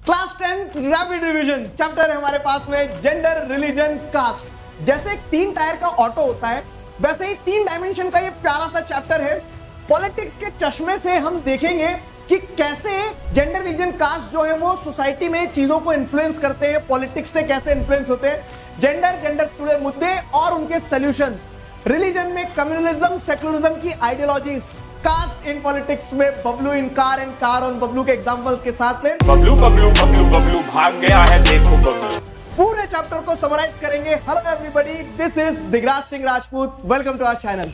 Class 10 rapid revision chapter है हमारे पास में, जेंडर, रिलीजन, कास्ट। जैसे एक 3 टायर का ऑटो होता है, वैसे ही 3 डायमेंशन का ये प्यारा सा चैप्टर है। पॉलिटिक्स के चश्मे से हम देखेंगे कि कैसे जेंडर, रिलीजन, कास्ट जो है वो सोसाइटी में चीजों को इन्फ्लुएंस करते हैं, पॉलिटिक्स से कैसे इन्फ्लुएंस होते हैं, जेंडर से जुड़े मुद्दे और उनके सॉल्यूशंस, रिलीजन में कम्युनलिज्म, सेकुलरिज्म की आइडियोलॉजीज, कास्ट इन पॉलिटिक्स में बबलू इन car and car on Bablu के एग्जांपल्स के साथ में बबलू बबलू बबलू बबलू भाग गया है, देखो बबलू। पूरे चैप्टर को समराइज करेंगे। Hello everybody, this is Digraj Singh Rajput, welcome to our channel.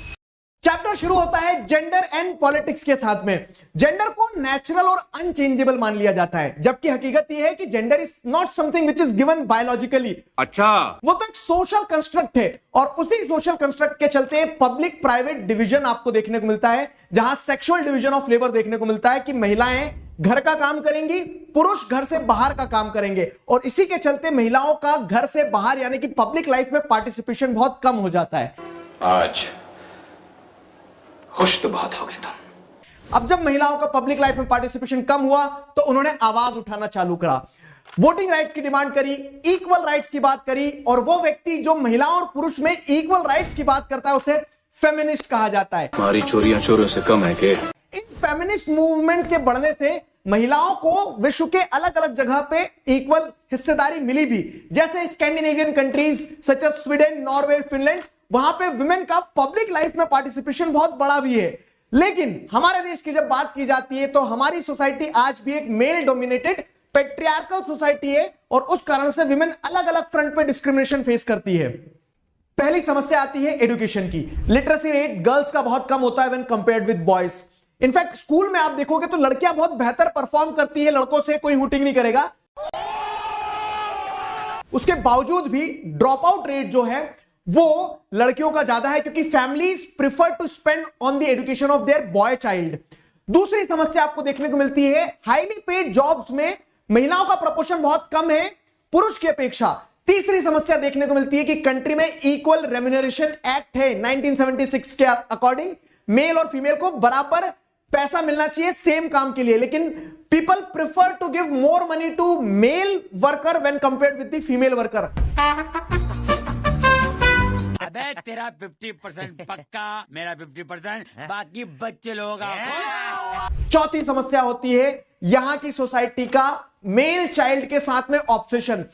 Chapter शुरू होता है जेंडर एंड पॉलिटिक्स के साथ में। जेंडर को नेचुरल और अनचेंजेबल मान लिया जाता है, जबकि हकीकत यह है कि gender is not something which is given biologically. अच्छा, वो तो एक सोशल कंस्ट्रक्ट है, और उसी सोशल कंस्ट्रक्ट के चलते पब्लिक प्राइवेट डिवीजन आपको देखने को मिलता है, जहां सेक्सुअल डिवीजन ऑफ लेबर देखने को मिलता है कि महिलाएं घर का काम करेंगी, पुरुष घर से बाहर का काम करेंगे, और इसी के चलते महिलाओं का घर से बाहर यानी कि पब्लिक लाइफ में पार्टिसिपेशन बहुत कम हो जाता है। आज खुश तो बहुत हो गए तुम। अब जब महिलाओं का पब्लिक लाइफ में पार्टिसिपेशन कम हुआ तो उन्होंने आवाज उठाना चालू करा, वोटिंग राइट्स की डिमांड करी, इक्वल राइट्स की बात करी, और वो व्यक्ति जो महिलाओं और पुरुष में इक्वल राइट्स की बात करता है उसे फेमिनिस्ट कहा जाता है। हमारी चोरियां चोरों से कम है के? इन फेमिनिस्ट मूवमेंट के बढ़ने से महिलाओं को विश्व के अलग अलग जगह पे इक्वल हिस्सेदारी मिली भी। जैसे Scandinavian countries such as Sweden, Norway, Finland, वहां पे विमेन का पब्लिक लाइफ में पार्टिसिपेशन बहुत बड़ा भी है। लेकिन हमारे देश की जब बात की जाती है तो हमारी सोसाइटी आज भी एक मेल डोमिनेटेड पेट्रियार्कल सोसाइटी है, और उस कारण से विमेन अलग अलग फ्रंट पे डिस्क्रिमिनेशन फेस करती है। पहली समस्या आती है एजुकेशन की। लिटरेसी रेट गर्ल्स का बहुत कम होता है when compared with boys. In fact school में आप देखोगे तो लड़कियां बहुत बेहतर परफॉर्म करती है, लड़कों से कोई हुटिंग नहीं करेगा। उसके बावजूद भी ड्रॉप आउट रेट जो है वो लड़कियों का ज्यादा है, क्योंकि families prefer to spend on the education of their boy child. दूसरी समस्या आपको देखने को मिलती है, हाईली पेड जॉब्स में महिलाओं का प्रोपोर्शन बहुत कम है पुरुष की अपेक्षा। तीसरी समस्या देखने को मिलती है कि कंट्री में इक्वल रेम्यूनरेशन एक्ट है 1976 के अकॉर्डिंग, मेल और फीमेल को बराबर पैसा मिलना चाहिए सेम काम के लिए, लेकिन people prefer to give more money to male worker when compared with the female worker. अबे तेरा 50% पक्का, मेरा 50%, बाकी बच्चे लोग आपको। चौथी समस्या होती है यहां की सोसाइटी का मेल चाइल्ड के साथ में ऑब्सेशन।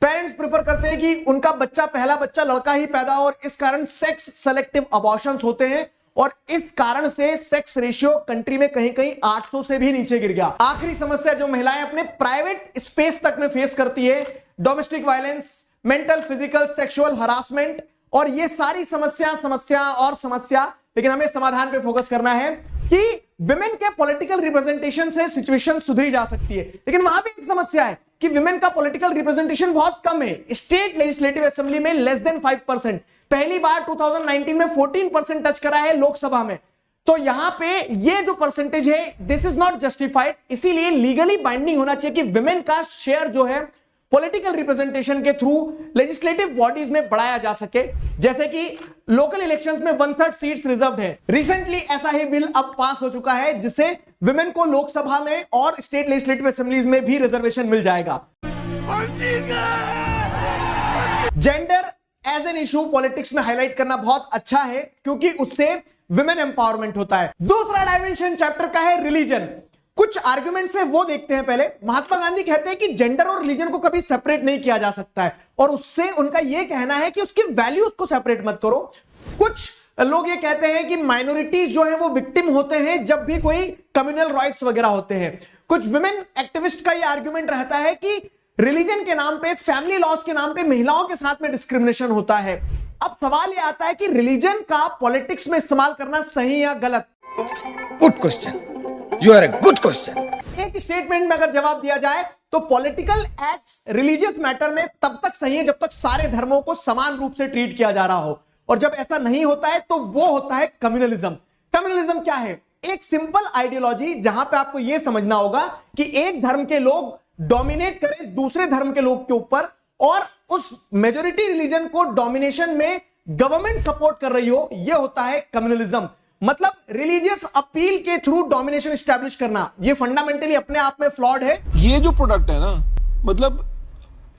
पेरेंट्स प्रेफर करते हैं कि उनका बच्चा, पहला बच्चा लड़का ही पैदा हो, और इस कारण सेक्स सेलेक्टिव अबॉर्शंस होते हैं, और इस कारण से सेक्स रेशियो कंट्री में कहीं कहीं 800 से भी नीचे गिर गया। आखिरी समस्या जो महिलाएं अपने प्राइवेट स्पेस तक में फेस करती है, domestic violence, mental, physical, sexual harassment, और ये सारी समस्या, लेकिन हमें समाधान पे फोकस करना है कि विमेन के पॉलिटिकल रिप्रेजेंटेशन से सिचुएशन सुधरी जा सकती है। लेकिन वहां भी एक समस्या है कि विमेन का पॉलिटिकल रिप्रेजेंटेशन बहुत कम है। स्टेट लेजिस्लेटिव असेंबली में लेस देन 5%, पहली बार 2019 में 14% टच करा है लोकसभा में। तो यहां पे ये जो परसेंटेज है, दिस इज नॉट जस्टिफाइड, इसीलिए लीगली बाइंडिंग होना चाहिए कि विमेन का शेयर जो है पॉलिटिकल रिप्रेजेंटेशन के थ्रू लेजिस्लेटिव बॉडीज में बढ़ाया जा सके, जैसे कि लोकल इलेक्शंस में 1/3 सीट्स रिजर्व्ड है। रिसेंटली ऐसा ही बिल अब पास हो चुका है, जिससे विमेन को लोकसभा में और स्टेट लेजिस्लेटिव असेंबलीज में भी रिजर्वेशन मिल जाएगा। Gender as an issue politics में हाईलाइट करना बहुत अच्छा है, क्योंकि उससे विमेन एम्पावरमेंट होता है। दूसरा डायमेंशन चैप्टर का है रिलीजन। कुछ आर्गुमेंट्स है वो देखते हैं पहले। महात्मा गांधी कहते हैं कि जेंडर और रिलीजन को कभी सेपरेट नहीं किया जा सकता है, और उससे उनका यह कहना है कि उसकी वैल्यूज को सेपरेट मत करो। कुछ लोग ये कहते हैं कि माइनॉरिटीज जो है वो विक्टिम होते हैं जब भी कोई कम्युनल राइट्स वगैरह होते हैं। कुछ विमेन एक्टिविस्ट का यह आर्गुमेंट रहता है कि रिलीजन के नाम पे, फैमिली लॉज के नाम पे महिलाओं के साथ में डिस्क्रिमिनेशन होता है। अब सवाल यह आता है कि रिलीजन का पॉलिटिक्स में इस्तेमाल करना सही या गलत। Good question, you are a good question. एक स्टेटमेंट में अगर जवाब दिया जाए तो पॉलिटिकल एक्ट्स रिलीजियस मैटर में तब तक सही है जब तक सारे धर्मों को समान रूप से ट्रीट किया जा रहा हो, और जब ऐसा नहीं होता है तो वो होता है कम्युनलिज्म। कम्युनलिज्म क्या है? एक सिंपल आइडियोलॉजी जहां पे आपको यह समझना होगा कि एक धर्म के लोग डोमिनेट करें दूसरे धर्म के लोग के ऊपर, और उस मेजॉरिटी रिलीजन को डोमिनेशन में गवर्नमेंट सपोर्ट कर रही हो, यह होता है कम्युनलिज्म। मतलब रिलीजियस अपील के थ्रू डोमिनेशन स्टैब्लिश करना, ये फंडामेंटली अपने आप में फ्लॉड है। ये जो प्रोडक्ट है ना, मतलब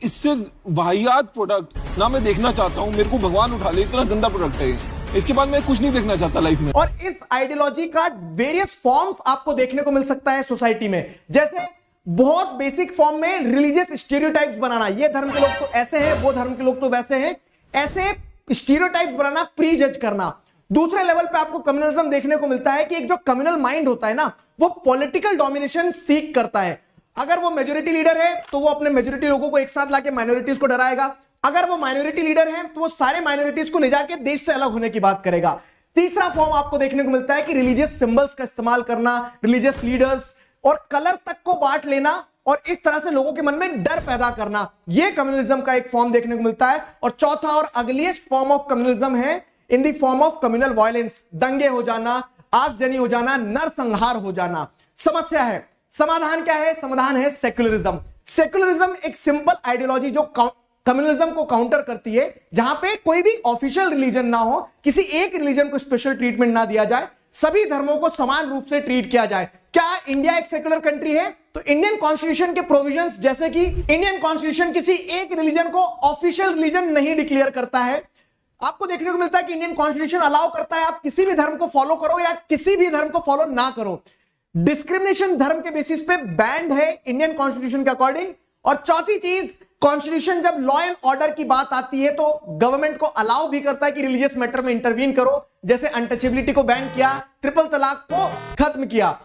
इससे वाहियात प्रोडक्ट ना मैं देखना चाहता हूं। मेरे को भगवान उठा ले, इतना गंदा प्रोडक्ट है ये। इसके बाद मैं कुछ नहीं देखना चाहता लाइफ में। और इस आइडियोलॉजी का वेरियस फॉर्म्स आपको देखने को मिल सकता है सोसाइटी में। जैसे बहुत बेसिक फॉर्म में रिलीजियस स्टीरियोटाइप्स बनाना, ये धर्म के लोग तो ऐसे हैं, वो धर्म के लोग तो वैसे हैं, ऐसे स्टीरियोटाइप्स बनाना, प्री जज करना। दूसरे लेवल पे आपको कम्युनलिज्म देखने को मिलता है कि एक जो कम्युनल माइंड होता है ना, वो पॉलिटिकल डोमिनेशन सीक करता है। अगर वो मेजोरिटी लीडर है तो वो अपने मेजोरिटी लोगों को एक साथ लाके माइनॉरिटीज को डराएगा। अगर वो माइनॉरिटी लीडर है तो वो सारे माइनॉरिटीज को ले जाके देश से अलग होने की बात करेगा। तीसरा फॉर्म आपको देखने को मिलता है कि रिलीजियस सिंबल्स का इस्तेमाल करना, रिलीजियस लीडर्स और कलर तक को बांट लेना और इस तरह से लोगों के मन में डर पैदा करना, यह कम्युनलिज्म का एक फॉर्म देखने को मिलता है। और चौथा और अगलीस्ट फॉर्म ऑफ कम्युनलिज्म है in the form of communal violence, दंगे हो जाना, आगजनी हो जाना, नरसंहार हो जाना। समस्या है, समाधान क्या है? समाधान है सेक्युलरिज्म। सेक्युलरिज्म एक सिंपल आइडियोलॉजी जो कम्युनलिज्म को काउंटर करती है, जहां पे कोई भी ऑफिशियल रिलीजन ना हो, किसी एक रिलीजन को स्पेशल ट्रीटमेंट ना दिया जाए, सभी धर्मों को समान रूप से ट्रीट किया जाए। क्या इंडिया एक सेक्युलर कंट्री है? तो इंडियन कॉन्स्टिट्यूशन के प्रोविजंस, जैसे कि इंडियन कॉन्स्टिट्यूशन किसी एक रिलीजन को ऑफिशियल रिलीजन नहीं डिक्लेयर करता है। आपको देखने को मिलता है कि इंडियन कॉन्स्टिट्यूशन अलाउ करता है आप किसी भी धर्म को फॉलो करो या किसी भी धर्म को फॉलो ना करो। डिस्क्रिमिनेशन धर्म के बेसिस पे बैंड है इंडियन कॉन्स्टिट्यूशन के अकॉर्डिंग। और चौथी चीज, कॉन्स्टिट्यूशन जब लॉ एंड ऑर्डर की बात आती है तो गवर्नमेंट को अलाउ भी करता है कि रिलीजियस मैटर में इंटरवीन करो, जैसे अनटचेबिलिटी को बैन किया, ट्रिपल तलाक को खत्म किया।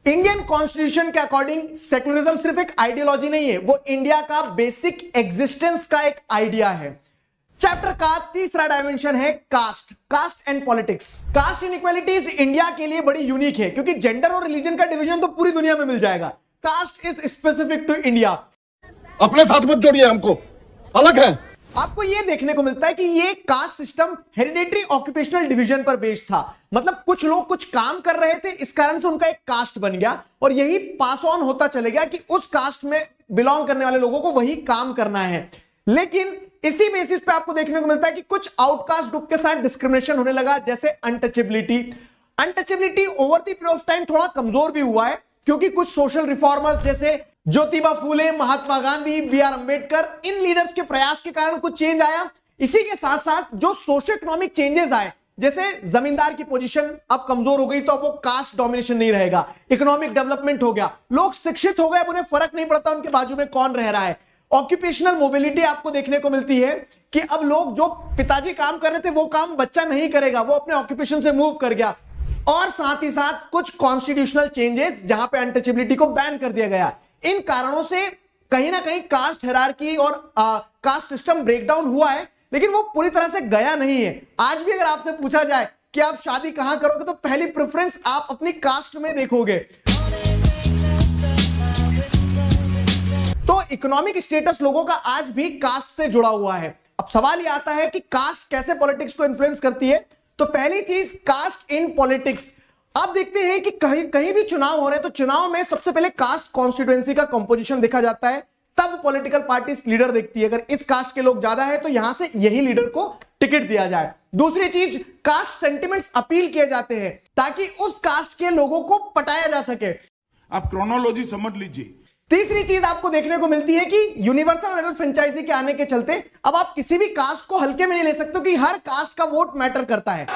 इंडियन कॉन्स्टिट्यूशन के अकॉर्डिंग सेक्युलरिज्म सिर्फ एक आइडियोलॉजी नहीं है, वो इंडिया का बेसिक एग्जिस्टेंस का एक आइडिया है। चैप्टर का तीसरा डायमेंशन है caste, caste and politics. Caste inequalities India के लिए बड़ी यूनिक है, क्योंकि जेंडर और रिलीजन का डिवीजन तो पूरी दुनिया में मिल जाएगा, caste is specific to India. अपने साथ मत जोड़िए, हमको अलग है। आपको यह देखने को मिलता है कि यह caste system hereditary occupational division पर बेस्ड था। मतलब कुछ लोग कुछ काम कर रहे थे, इस कारण से उनका एक कास्ट बन गया और यही पास ऑन होता चले गया कि उस कास्ट में बिलोंग करने वाले लोगों को वही काम करना है। लेकिन इसी बेसिस पे आपको देखने को मिलता है कि कुछ आउटकास्ट ग्रुप के साथ डिस्क्रिमिनेशन होने लगा, जैसे untouchability. Untouchability over the period of time थोड़ा कमजोर भी हुआ है, क्योंकि कुछ सोशल रिफॉर्मर्स जैसे ज्योतिबा फूले, महात्मा गांधी, बी आर अंबेडकर, इन लीडर्स के प्रयास के कारण कुछ चेंज आया। इसी के साथ साथ जो सोशो इकोनॉमिक चेंजेस आए, जैसे जमींदार की पोजीशन अब कमजोर हो गई तो अब वो कास्ट डोमिनेशन नहीं रहेगा, इकोनॉमिक डेवलपमेंट हो गया, लोग शिक्षित हो गए, अब उन्हें फर्क नहीं पड़ता उनके बाजू में कौन रह रहा है। ऑक्यूपेशनल मोबिलिटी आपको देखने को मिलती है कि अब लोग जो पिताजी काम कर रहे थे वो काम बच्चा नहीं करेगा, वो अपने ऑक्यूपेशन से मूव कर गया। और साथ ही साथ कुछ कॉन्स्टिट्यूशनल चेंजेस जहां पे अनटचेबिलिटी को बैन कर दिया गया। इन कारणों से कहीं ना कहीं कास्ट हायरार्की और कास्ट सिस्टम ब्रेकडाउन हुआ है, लेकिन वो पूरी तरह से गया नहीं है। आज भी अगर आपसे पूछा जाए कि आप शादी कहां करोगे तो पहली प्रेफरेंस आप अपनी कास्ट में देखोगे। तो इकोनॉमिक स्टेटस लोगों का आज भी कास्ट से जुड़ा हुआ है। अब सवाल यह आता है कि कास्ट कैसे पॉलिटिक्स को इन्फ्लुएंस करती है। तो पहली चीज, कास्ट इन पॉलिटिक्स। आप देखते हैं कि कहीं भी चुनाव हो रहे हैं तो चुनाव में सबसे पहले कास्ट कॉन्स्टिट्यूएंसी का कंपोजिशन देखा जाता है, तब पॉलिटिकल पार्टी लीडर देखती है। अगर इस कास्ट के लोग ज्यादा है तो यहां से यही लीडर को टिकट दिया जाए। दूसरी चीज, कास्ट सेंटिमेंट्स अपील किए जाते हैं ताकि उस कास्ट के लोगों को पटाया जा सके। आप क्रोनोलॉजी समझ लीजिए। तीसरी चीज आपको देखने को मिलती है कि यूनिवर्सल एडल्ट फ्रेंचाइजी के आने के चलते अब आप किसी भी कास्ट को हल्के में नहीं ले सकते कि हर कास्ट का वोट मैटर करता है।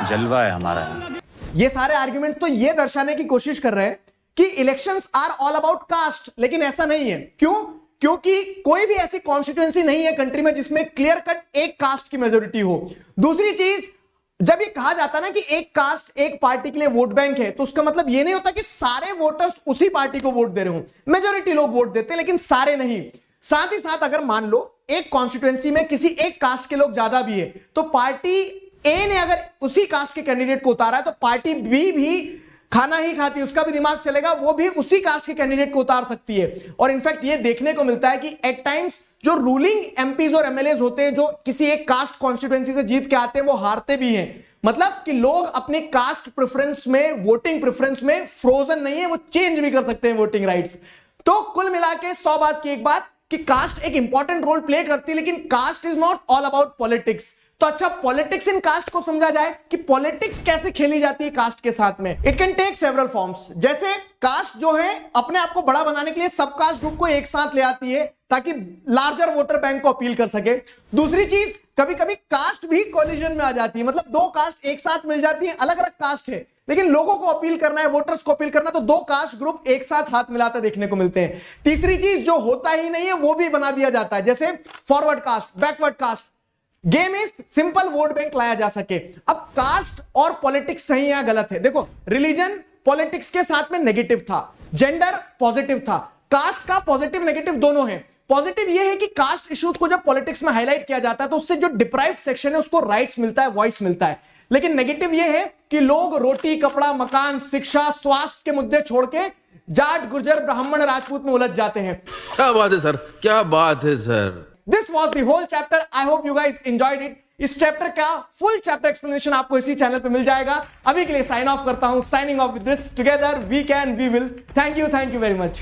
जलवा है हमारा। ये सारे आर्ग्यूमेंट तो ये दर्शाने की कोशिश कर रहे हैं कि elections are all about caste, लेकिन ऐसा नहीं है। क्यों? क्योंकि कोई भी ऐसी कॉन्स्टिट्यूएंसी नहीं है कंट्री में जिसमें क्लियर कट एक कास्ट की मेजोरिटी हो। दूसरी चीज, जब ये कहा जाता है ना कि एक कास्ट एक पार्टी के लिए वोट बैंक है, तो उसका मतलब ये नहीं होता कि सारे वोटर्स उसी पार्टी को वोट दे रहे हो। मेजोरिटी लोग वोट देते हैं लेकिन सारे नहीं। साथ ही साथ अगर मान लो एक कॉन्स्टिट्यूएंसी में किसी एक कास्ट के लोग ज्यादा भी है, तो पार्टी ए ने अगर उसी कास्ट के कैंडिडेट को उतारा है तो पार्टी बी भी खाना ही खाती है, उसका भी दिमाग चलेगा, वो भी उसी कास्ट के कैंडिडेट को उतार सकती है। और इनफैक्ट ये देखने को मिलता है कि एट टाइम्स जो रूलिंग एमपीज और एमएलएज होते हैं जो किसी एक कास्ट कॉन्स्टिट्यूएंसी से जीत के आते हैं वो हारते भी हैं। मतलब कि लोग अपने कास्ट प्रेफरेंस में, वोटिंग प्रेफरेंस में फ्रोजन नहीं है, वो चेंज भी कर सकते हैं वोटिंग राइट्स। तो कुल मिला के 100 बात की एक बात कि कास्ट एक इंपॉर्टेंट रोल प्ले करती है, लेकिन caste is not all about politics. तो अच्छा, पॉलिटिक्स इन कास्ट को समझा जाए कि पॉलिटिक्स कैसे खेली जाती है कास्ट के साथ में। It can take several forms. जैसे कास्ट जो है अपने आप को बड़ा बनाने के लिए सब कास्ट ग्रुप को एक साथ ले आती है ताकि लार्जर वोटर बैंक को अपील कर सके। दूसरी चीज, कभी कभी कास्ट भी कोलिजन में आ जाती है, मतलब दो कास्ट एक साथ मिल जाती है, अलग अलग कास्ट है लेकिन लोगों को अपील करना है, वोटर्स को अपील करना, तो दो कास्ट ग्रुप एक साथ हाथ मिलाते देखने को मिलते हैं। तीसरी चीज, जो होता ही नहीं है वो भी बना दिया जाता है, जैसे forward caste, backward caste. Game is simple, vote bank लाया जा सके। अब कास्ट और पॉलिटिक्स सही या गलत है? देखो, रिलीजन पॉलिटिक्स के साथ में नेगेटिव था, जेंडर पॉजिटिव था, कास्ट का पॉजिटिव नेगेटिव दोनों है। पॉजिटिव यह है कि कास्ट इश्यूज को जब पॉलिटिक्स में हाईलाइट किया जाता है तो उससे जो डिप्राइव्ड सेक्शन है उसको राइट्स मिलता है, वॉइस मिलता है। लेकिन नेगेटिव यह है कि लोग रोटी, कपड़ा, मकान, शिक्षा, स्वास्थ्य के मुद्दे छोड़ के जाट, गुर्जर, ब्राह्मण, राजपूत में उलझ जाते हैं। क्या बात है सर, क्या बात है sir. This was the whole chapter. I hope you guys enjoyed it. इस चैप्टर का फुल चैप्टर एक्सप्लेनेशन आपको इसी चैनल पे मिल जाएगा। अभी के लिए साइन ऑफ करता हूं। Signing off with this, together we can we will. Thank you very much.